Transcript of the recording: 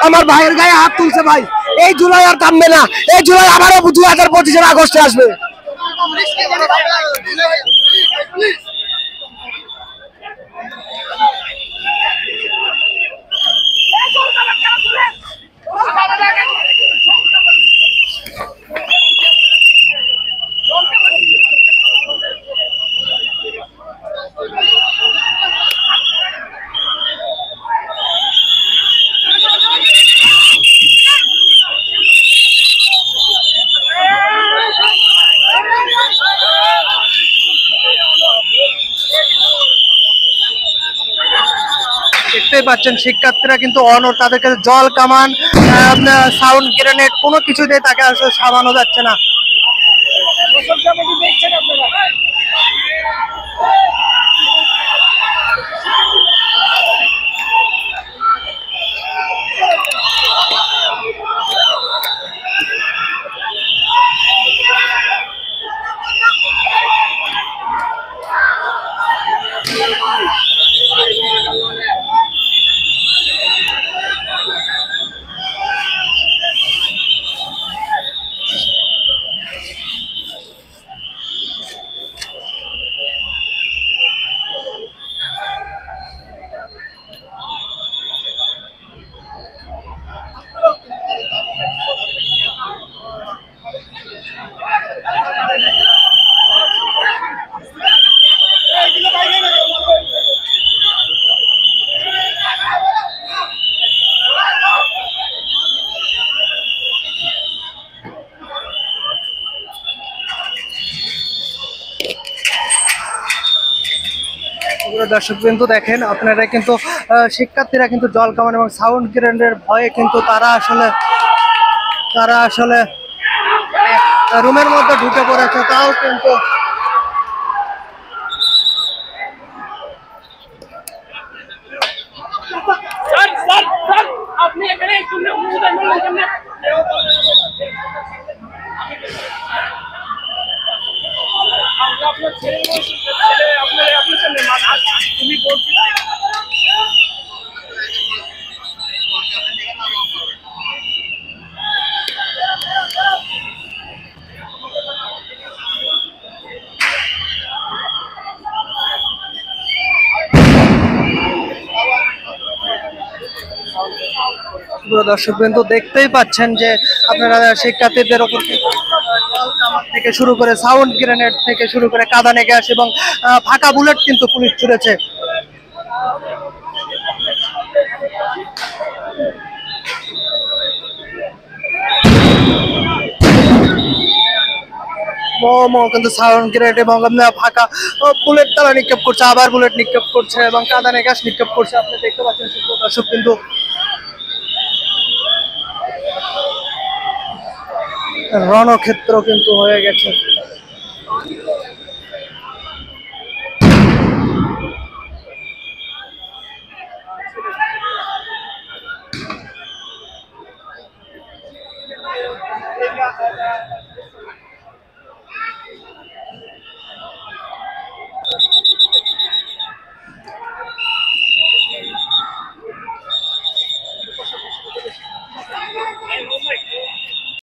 আমার ভাইয়ের গায়ে হাত তুলছে ভাই। এই জুলাই আর থামবে না, এই জুলাই আবারও 2025-এর আগস্টে আসবে। দেখতেই পাচ্ছেন শিক্ষার্থীরা কিন্তু অনড়, তাদের কাছে জল কামান, সাউন্ড গ্রেনেড কোনো কিছু দিয়ে তাকে আসলে সামানো যাচ্ছে না। দর্শক বিন্দু দেখেন আপনারা কিন্তু শিক্ষার্থীরা কিন্তু জল কামান এবং সাউন্ড গ্রেনেডের ভয়ে কিন্তু তারা আসলে রুমের মধ্যে ঢুকে পড়েছে। তাও কিন্তু আপনি এখানে আপনার ছেলে তুমি বলছি দর্শক বিন্দু দেখতেই পাচ্ছেন যে আপনারা শিক্ষার্থীদের ওপর থেকে শুরু করে সাউন্ড গ্রেনেড থেকে শুরু করে কাঁদানে গ্যাস এবং ফাঁকা বুলেট কিন্তু পুলিশ ছুড়েছে। কিন্তু সাউন্ড গ্রেনেড এবং ফাঁকা বুলেট তারা নিক্ষেপ করছে, আবার বুলেট নিক্ষেপ করছে এবং কাঁদানে গ্যাস নিক্ষেপ করছে। আপনি দেখতে পাচ্ছেন দর্শক কিন্তু রণক্ষেত্র কিন্তু হয়ে গেছে।